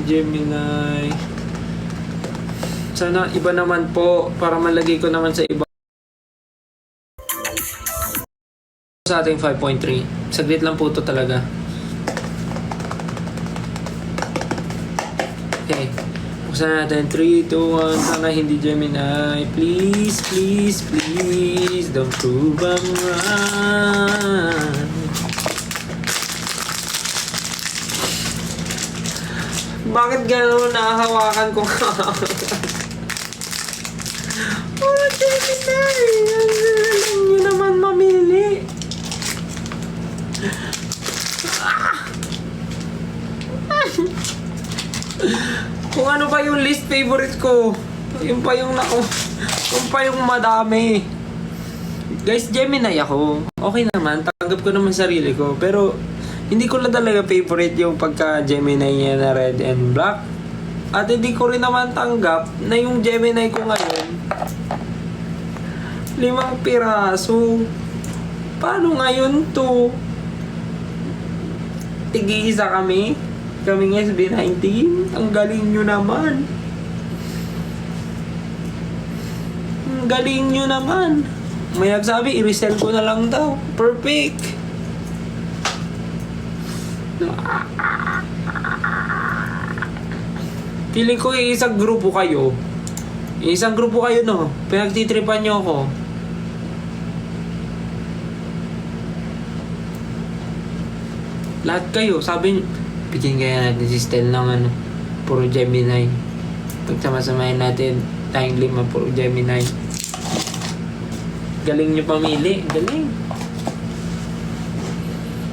Gemini. Sana iba naman po para malagay ko naman sa iba. Sa ating 5.3. Saglit lang po ito talaga. Okay. Buksan natin. 3, 2, 1. Sana hindi Gemini. Please, please, please. Don't prove I'm wrong. Bakit gano'n nahahawakan ko ka? Oh, Gemini! Alam nyo naman mamili. Kung ano pa yung least favorite ko, yun pa yung madami. Guys, Gemini ako. Okay naman, tanggap ko naman sarili ko. Pero, hindi ko lang talaga favorite yung pagka-Gemini niya na red and black. At hindi ko rin naman tanggap na yung Gemini ko ngayon, 5 piraso. Paano ngayon to? Tig-iisa kami. Kaming SB19. Ang galing nyo naman. Ang galing nyo naman. May nagsabi, i-resell ko na lang daw. Perfect. Feeling ko isang grupo kayo. Isang grupo kayo, no? Pinagtitripan nyo ako. Lahat kayo, sabi nyo, bigyan kaya natin si Stel ng puro Gemini. Pagsama-samahin natin, tayong 5, puro Gemini. Galing nyo pamili. Galing.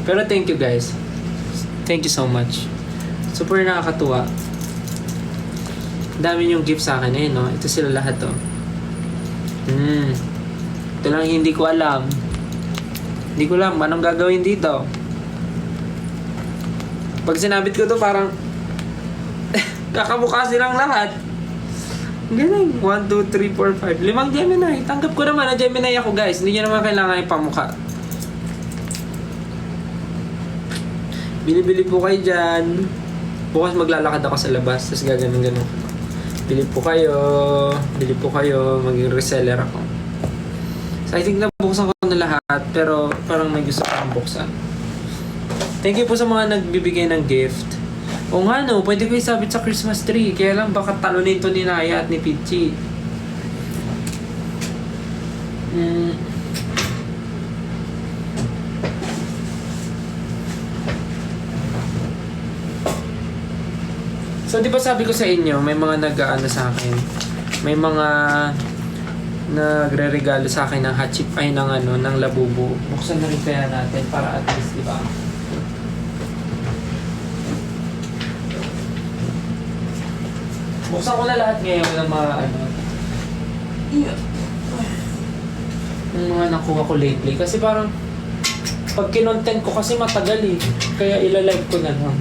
Pero thank you guys. Thank you so much. Super nakakatuwa. Dami yung gift sa akin no? Ito sila lahat to. Ito lang hindi ko alam. Hindi ko alam anong gagawin dito. Pag sinabit ko to parang kakamukha silang lahat. Galing. 1, 2, 3, 4, 5. 5 Gemini. Tanggap ko naman na Gemini ako guys. Hindi nyo naman kailangan ipamukha. Bili-bili po kayo dyan. Bukas maglalakad ako sa labas. Tapos gaganon-ganon. Bili po kayo. Bili po kayo. Maging reseller ako. So I think nabuksan ko na lahat. Pero parang may gusto akong buksan. Thank you po sa mga nagbibigay ng gift. O nga no, pwede ko isabit sa Christmas tree. Kaya lang baka talunin to ni Naya at ni Pichi. So di ba sabi ko sa inyo, may mga nag-aano sa akin. May mga nagre-regalo sa akin ng hachip ay ng labubu. Buksan na rin kaya natin para at least, di ba? Buksan ko na lahat ngayon ng mga yung mga nakuha ko lately. Kasi parang pag kinontent ko kasi matagal kaya ilalive ko na lang.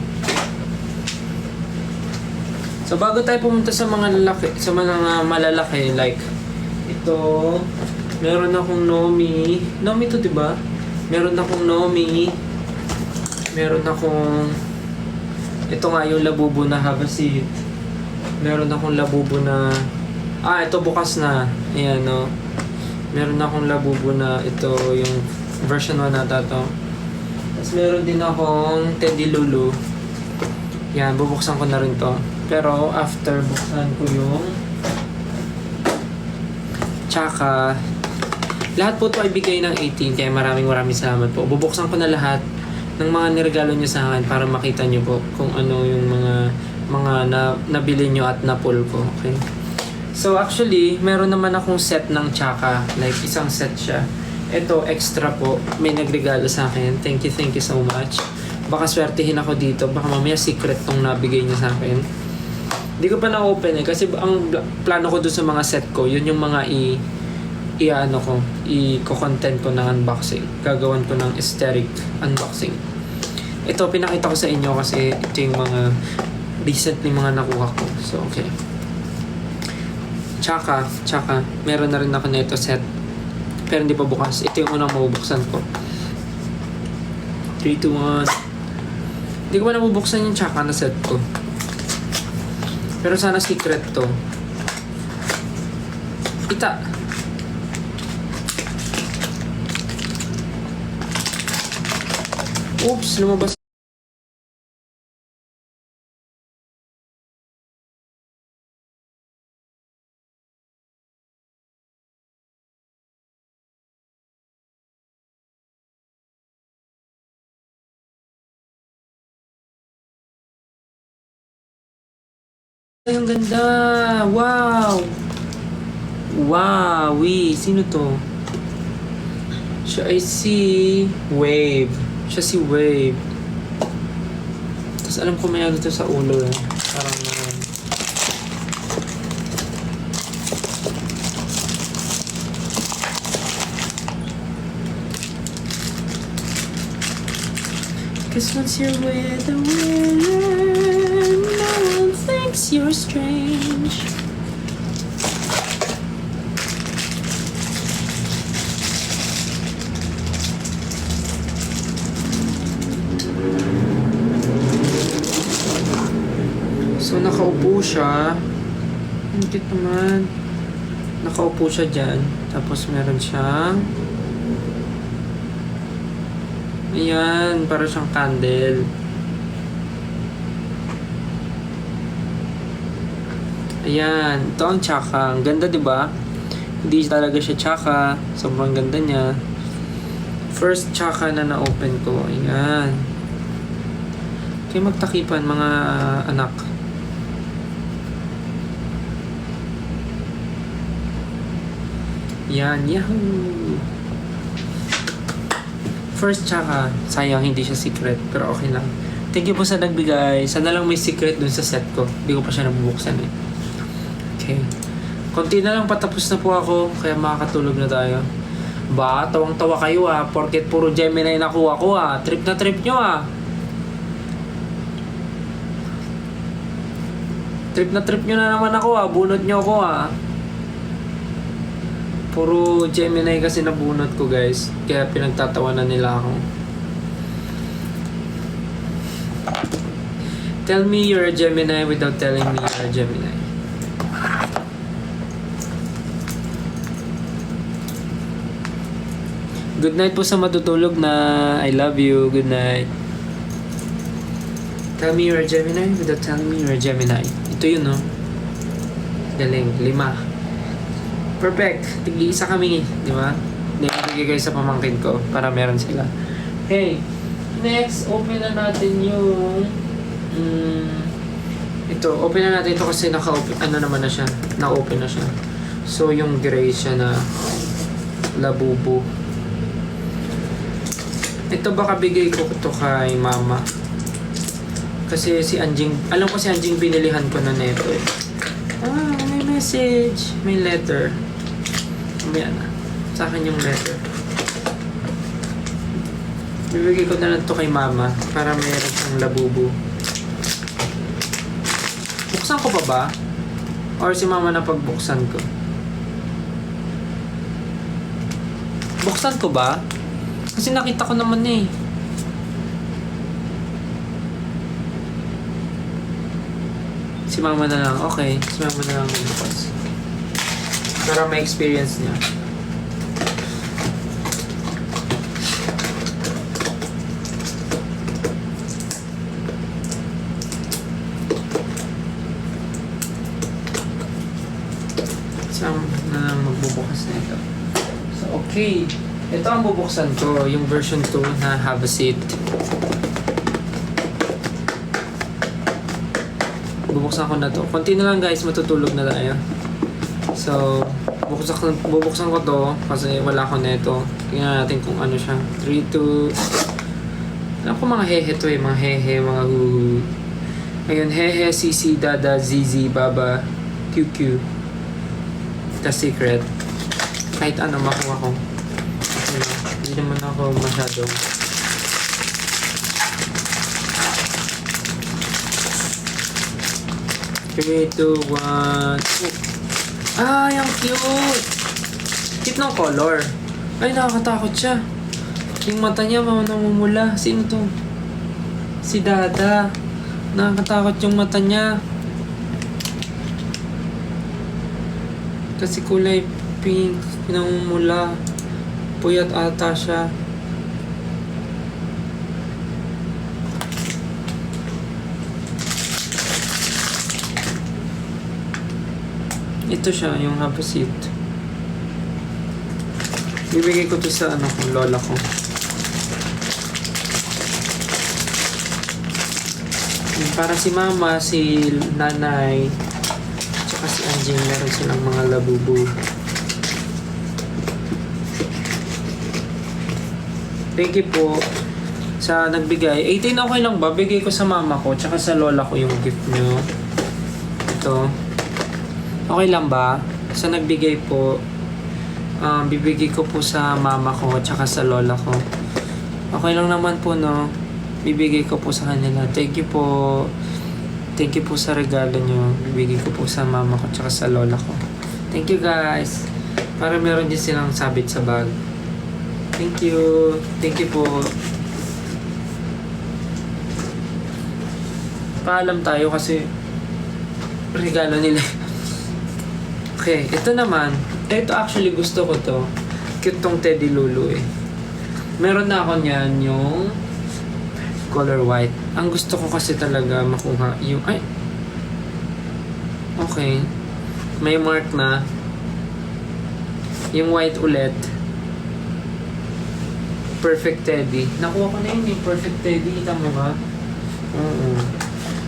So bago tayo pumunta sa mga malalaki like ito, meron akong Nomi to, diba? Meron akong Nomi. Meron akong ito nga yung labubu na Havasit. Meron akong labubu na ito bukas na. Ayan no. Meron akong labubu na ito yung version 1 nata to. Tapos meron din akong Teddy Lulu. Yan, bubuksan ko na rin to. Pero after buksan ko yung tsaka lahat po ito ay bigay ng 18 kaya maraming salamat po. Bubuksan ko na lahat ng mga niregalo nyo sa akin para makita nyo po kung ano yung mga nabili nyo at na-pull ko. Okay? So actually, meron naman akong set ng tsaka. Like isang set siya. Ito, extra po. May nagregalo sa akin. Thank you so much. Baka swertihin ako dito. Baka mamaya secret tong nabigay niya sa akin. Hindi ko pa na-open kasi ang plano ko doon sa mga set ko, yun yung mga i-content ko ng unboxing. Gagawan ko ng aesthetic unboxing. Ito, pinakita ko sa inyo kasi ito yung mga recently mga nakuha ko. So, okay. Tsaka, meron na rin ako na ito set. Pero hindi pa bukas. Ito yung unang mabubuksan ko. 3, 2, 1. Hindi ko pa nabubuksan yung tsaka na set ko. Pero sana secret to. Kita. Oops, lumabas. Ay, ang ganda! Wow! Wow! Sino to? Siya ay si Wave. Siya si Wave. Tapos alam ko may ano to sa ulo eh. Parang cause once you're with a winner, no one thinks you're strange. So nakaupo siya. Ang cute naman. Nakaupo siya dyan. Tapos meron siyang ayan, para siyang candle. Ayan, ito ang tsaka. Ang ganda, di ba? Hindi talaga siya tsaka. Sobrang ganda niya. First tsaka na na-open ko. Ayan. Kaya magtakipan, mga anak. Yan, yahoo! First tsaka, sayang hindi siya secret, pero okay lang. Thank you po sa nagbigay. Sana lang may secret dun sa set ko. Hindi ko pa siya nabubuksan eh. Okay. Konti na lang patapos na po ako, kaya makakatulog na tayo. Ba, tawang-tawa kayo ah, porket puro Gemini nakuha ko ah. Trip na trip nyo ah. Trip na trip nyo na naman ako ah, bunot nyo ako ah. Puro Gemini kasi nabunot ko guys. Kaya pinagtatawanan nila ako. Tell me you're a Gemini without telling me you're a Gemini. Good night po sa matutulog na. I love you. Good night. Tell me you're a Gemini without telling me you're a Gemini. Ito yun no. Galing. 5. Perfect. Tig-isa kami, di ba? Nilagay kayo sa pamangkin ko para meron sila. Okay. Next, open na natin yung ito. Open na natin ito kasi naka-open. Ano naman na siya? Na-open na siya. So, yung gray siya na labubo. Ito baka bigay ko ito kay mama. Kasi si Anjing, alam ko si Anjing binilihan ko na neto eh. Ah, may message. May letter. Mamaya na. Sa akin yung letter. Bibigay ko na lang ito kay mama para meron siyang labubo. Buksan ko pa ba? Or si mama na pagbuksan ko? Buksan ko ba? Kasi nakita ko naman eh. Si mama na lang. Okay. Si mama na lang bukas. Para may experience niya. Si mama na lang magbubukas na ito. So, okay. Ito ang bubuksan ko. Yung version 2 na have a seat. Bubuksan ko na to. Konti na lang guys, matutulog na tayo. So, bubuksan ko to kasi wala ko neto. Tingnan natin kung ano siya. 3, 2... Alam ko mga hehe to eh. Mga hehe, mga huhu. Ayun, hehe, sisi, dada, zizi, baba, QQ. The secret. Kahit ano makuha ko. Hindi naman ako masyadong... 3, 2, 1... Ay, ang cute! Cute ng color. Ay, nakakatakot siya. Yung mata niya, namumula. Sino to? Si Dada. Nakakatakot yung mata niya. Kasi kulay pink, pinamumula. Puyat ata siya. Ito siya, yung hapasit. Bibigay ko to sa lola ko. Para si mama, si nanay, tsaka si Anjing, meron silang mga labubu. Thank you po sa nagbigay. 18 okay lang ba? Bigay ko sa mama ko, tsaka sa lola ko yung gift nyo. Ito. Okay lang ba? Sa nagbigay po, bibigay ko po sa mama ko, tsaka sa lola ko. Okay lang naman po, no? Bibigay ko po sa kanila. Thank you po. Thank you po sa regalo nyo. Bibigay ko po sa mama ko tsaka sa lola ko. Thank you guys. Para meron din silang sabit sa bag. Thank you. Thank you po. Paalam tayo kasi regalo nila. Okay, ito naman. Ito actually gusto ko to. Cute tong Teddy Lulu eh. Meron na ako niyan yung color white. Ang gusto ko kasi talaga makuha yung... Ay! Okay. May mark na. Yung white ulit. Perfect Teddy. Nakuha ko na yun yung Perfect Teddy. Tama ba? Oo.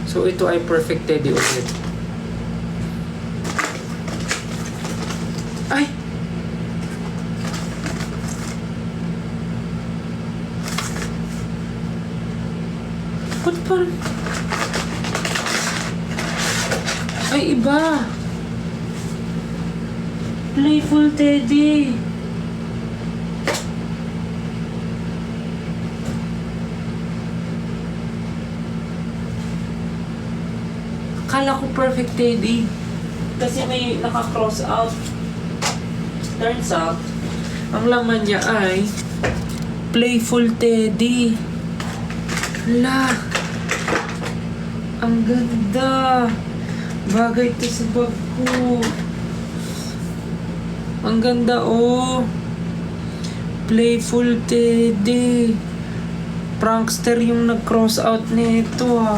So, ito ay Perfect Teddy ulit. Ay! Ba't parang... Ay, iba! Playful Teddy! Akala ko Perfect Teddy. Kasi may naka-cross out. Turns out, ang laman niya ay Playful Teddy. Hala! Ang ganda! Bagay ito sa bag ko. Ang ganda, oh! Playful Teddy. Prankster yung nag-cross out nito, ha.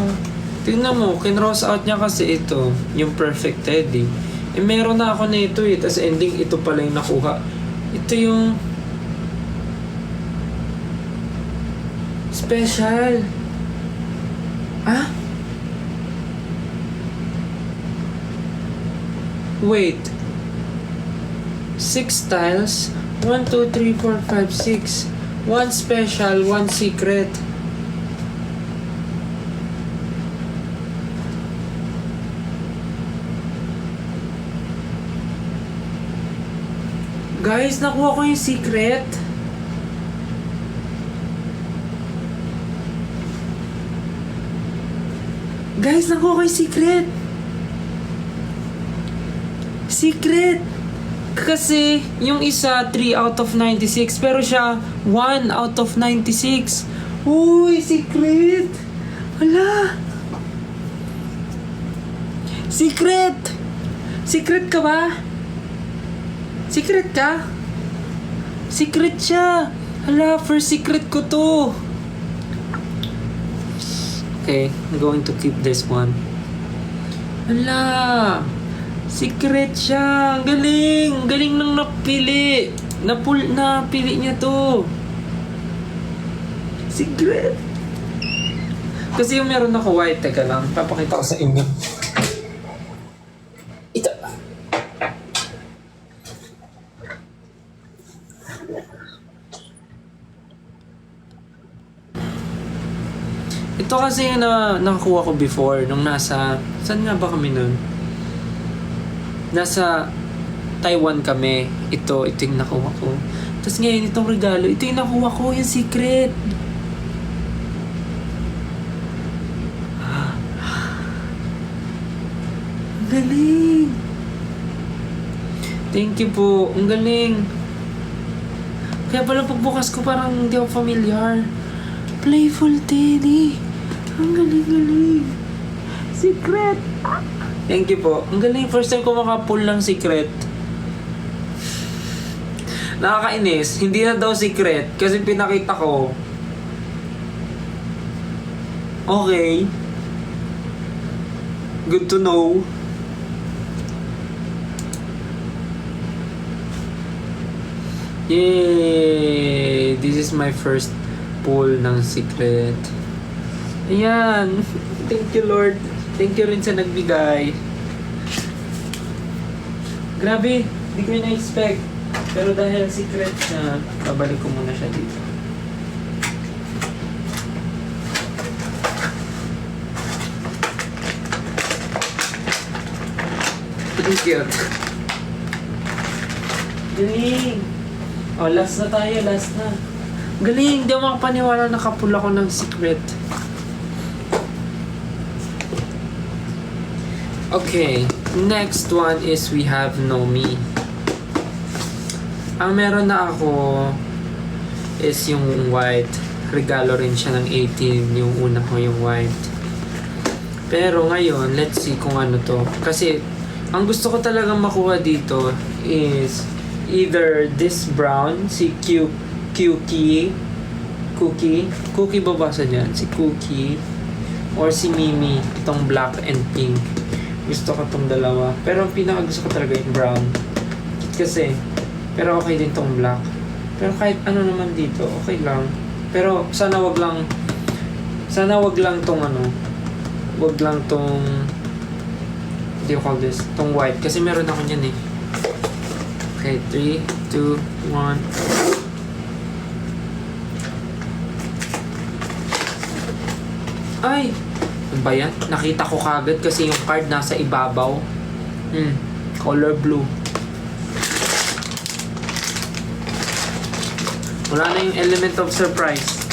Tingnan mo, kin-cross out niya kasi ito, yung Perfect Teddy. Eh, meron na ako nito eh. Tapos ending, ito pala yung nakuha. Ito yung special. Ah? Wait. 6 tiles. 1, 2, 3, 4, 5, 6. 1 special, 1 secret. Guys, nakuha ko yung secret. Guys, nakuha ko yung secret. Secret. Kasi, yung isa, 3 out of 96. Pero siya, 1 out of 96. Uy, secret. Wala. Secret. Secret ka ba? Secret ka? Secret siya. Hala, first secret ko to. Okay, I'm going to keep this one. Hala, secret siya. Ang galing. Ang galing nang napili. Napili niya to. Secret. Kasi yung meron ako white. Teka lang, papakita ko sa inyo. Ito. Ito kasi yung nakakuha ko before nung nasa... Saan nga ba kami nun? Nasa Taiwan kami. Ito yung nakuha ko. Tapos ngayon itong regalo, ito yung nakuha ko, yung secret. Ang galing. Thank you po. Ang galing. Kaya pala pagbukas ko parang hindi ako familiar. Playful Teddy. Ang galing-galing. Secret. Thank you po. Ang galing. First time ko makapull ng secret. Nakakainis. Hindi na daw secret kasi pinakita ko. Okay. Good to know. Yay! This is my first pull ng secret. Ayan. Thank you, Lord. Thank you rin sa nagbigay. Grabe, hindi ko na-expect. Pero dahil secret na, babalik ko muna siya dito. Pretty cute. Galing! Oh, last na tayo, last na. Galing! Di ako makapaniwala nakapula ko ng secret. Okay, next one is we have Nomi. Ang meron na ako is yung white. Regalo rin siya ng 18, yung una ko yung white. Pero ngayon, let's see kung ano to. Kasi, ang gusto ko talagang makuha dito is either this brown, si Cookie, babasa dyan, si Cookie, or si Mimi, itong black and pink. Gusto ko itong dalawa. Pero ang pinaka gusto ko talaga yung brown. Kasi, pero okay din tong black. Pero kahit ano naman dito, okay lang. Pero sana wag lang tong ano, wag lang tong, what do you call this? Tong white. Kasi meron ako niyan eh. Okay, 3, 2, 1. Ay! Ano ba yan? Nakita ko kagad kasi yung card nasa ibabaw. Color blue. Wala na yung element of surprise.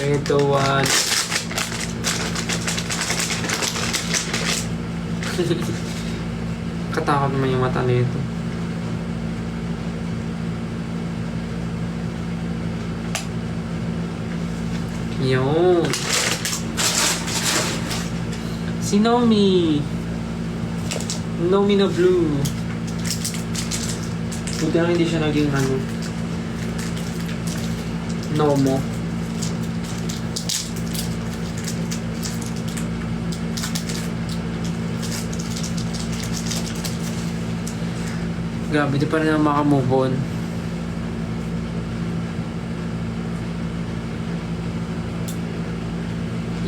3, 2, 1. Katakot naman yung mata nito. Yun. Si Nomi. Nomi na blue. Buti lang hindi siya naging ano. Nomo. Grabe, di pa rin ako makamove on.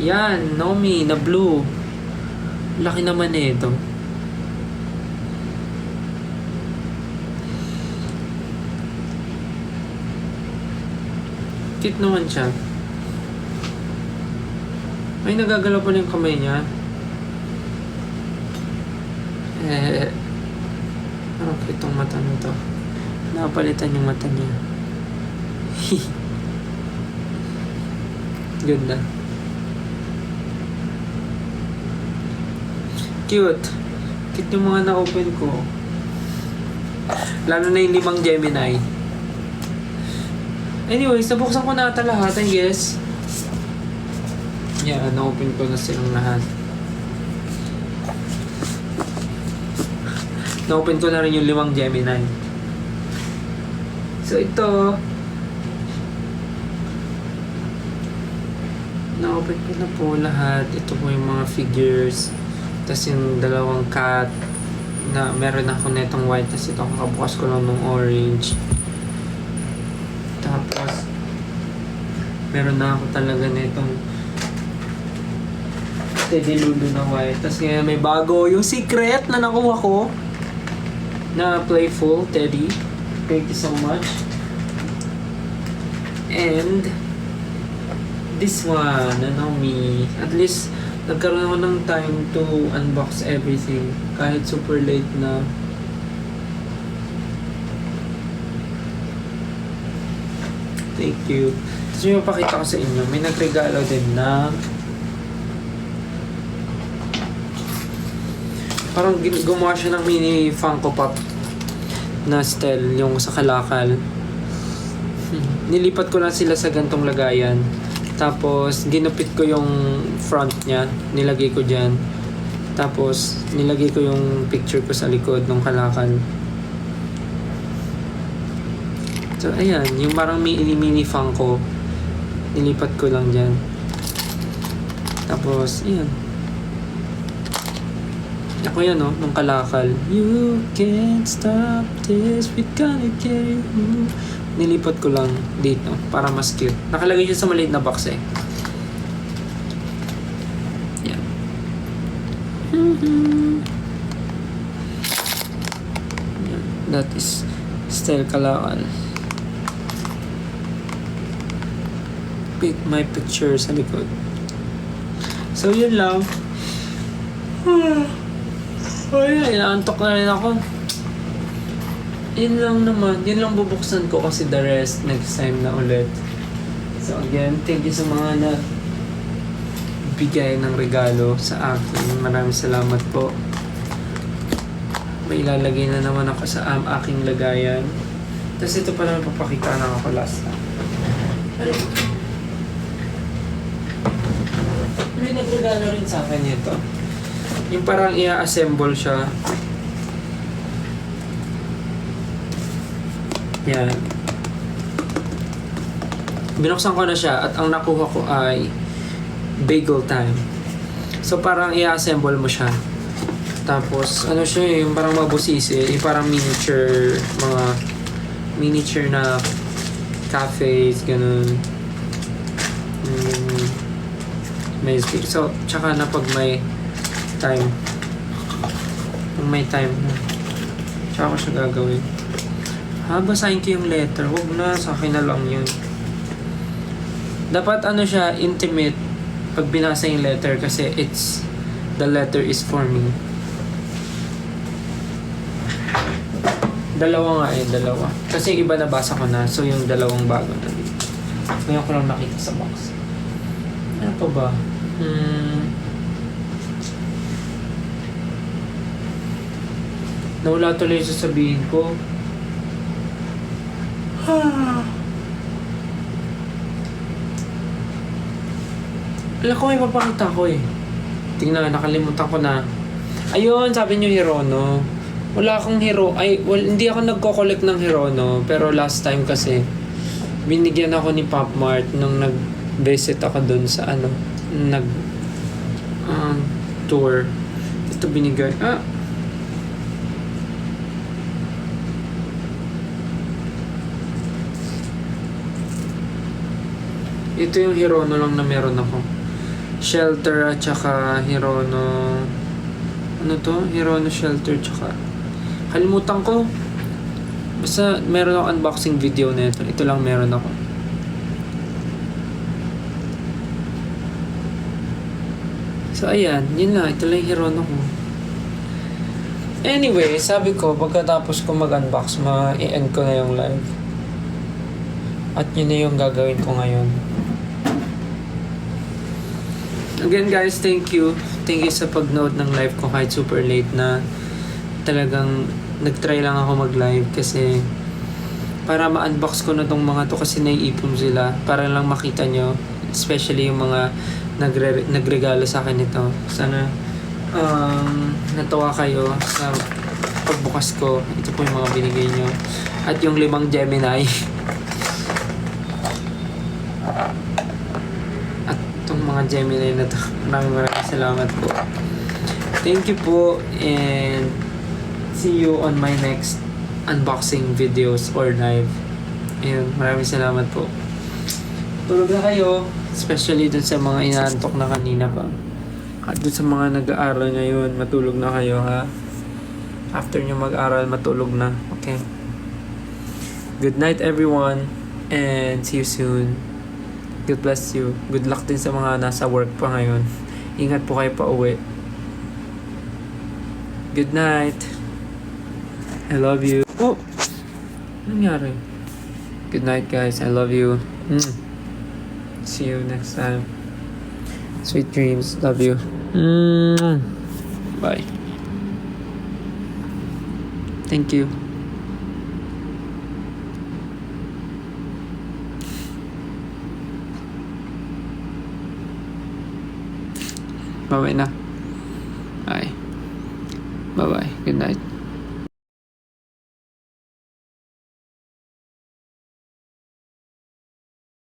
Yan, Nomi na blue. Laki naman eh ito. Cute naman siya. Ay, nagagalaw pa yung kamay niya. Parang itong mata nito. Napalitan yung mata niya. Ganda. Cute. Cute yung mga na-open ko. Lalo na yung 5 Gemini. Anyways, nabuksan ko na ata lahat, I guess. Yeah, na-open ko na silang lahat. Na-open ko na rin yung 5 Gemini. So, ito. Na-open ko na po lahat. Ito po yung mga figures. Tapos yung 2 cat na meron ako netong white. Tapos ito, kakabukas ko lang ng orange. Tapos, meron na ako talaga netong Teddy Lulu na white. Tapos ngayon may bago yung secret na nakuha ko. Na playful Teddy. Thank you so much. And this one, Nomi. At least nagkaroon ako ng time to unbox everything. Kahit super late na. Thank you. Gusto nyo mapakita ko sa inyo. May nagregalo din na parang gumawa siya ng mini Funko Pop na style, yung sa kalakal. Nilipat ko lang sila sa gantong lagayan. Tapos, ginupit ko yung front niya. Nilagay ko dyan. Tapos, nilagay ko yung picture ko sa likod ng kalakal. So, ayan. Yung parang mini fang ko. Nilipat ko lang dyan. Tapos, ayan. Ako yan, no? Nung kalakal. You can't stop this, we gonna get you. Nilipat ko lang dito para mas cute. Nakalagay siya sa maliit na box eh. Yan. Yan. That is still kalakal. Pick my picture sa likod. So yun lang. Ay, inaantok na rin ako. Yun lang naman. Yun lang bubuksan ko kasi the rest next time na ulit. So again, thank you sa mga na bigay ng regalo sa akin. Maraming salamat po. May ilalagay na naman ako sa aking lagayan. Tapos ito pa naman papakita na ako last time. May nagregalo rin sa akin ito. Yung parang i-assemble siya. Yan. Binuksan ko na siya at ang nakuha ko ay bagel time. So parang i-assemble mo siya. Tapos ano siya yung parang mabusisi, yung parang miniature, mga miniature na cafes, ganun. May speak. So, tsaka na pag may time. Pag may time na. Tsaka ko siya gagawin. Basahin ko yung letter. Huwag na, sa akin na lang yun. Dapat ano siya, intimate pag binasa yung letter kasi the letter is for me. Dalawa nga dalawa. Kasi yung iba nabasa ko na, so yung dalawang bago na dito. Ngayon ko lang nakita sa box. Ano pa ba? Nawala tuloy yung sasabihin ko. Alam ko may papakita ko eh. Tingnan, nakalimutan ko na. Ayun, sabi niyo Hirono. Wala akong hindi ako nagko-collect ng Hirono. Pero last time kasi, binigyan ako ni Pop Mart nung nag-visit ako dun sa tour. Ito binigay. Ito yung Hirono lang na meron ako. Shelter at saka Hirono. Ano to? Hirono shelter tsaka. Kalimutan ko. Basta meron ako unboxing video na ito. Ito lang meron ako. So ayan, yun lang. Ito lang yung Hirono ko. Anyway, sabi ko, pagkatapos ko mag-unbox, ma-end ko na yung live. At yun na yung gagawin ko ngayon. Again guys, thank you. Thank you sa pag-note ng live ko kahit super late na. Talagang nag-try lang ako mag-live kasi para ma-unbox ko na tong mga to kasi naiipon sila. Para lang makita nyo. Especially yung mga nagregalo sa akin ito. Sana natawa kayo sa pagbukas ko. Ito po yung mga binigay nyo. At yung 5 Gemini. At itong mga Gemini na to. Maraming salamat po. Thank you po and see you on my next unboxing videos or live. Ayun, maraming salamat po. Tulog na kayo. Especially dun sa mga inaantok na kanina pa. At dun sa mga nag-aaral ngayon, matulog na kayo ha. After nyo mag-aral, matulog na. Okay. Good night everyone. And see you soon. God bless you. Good luck din sa mga nasa work pa ngayon. Ingat po kayo pa uwi. Good night. I love you. Oh! Anong nangyari? Good night guys. I love you. See you next time. Sweet dreams. Love you. Bye. Thank you. Bye na. Bye. Bye-bye. Good night.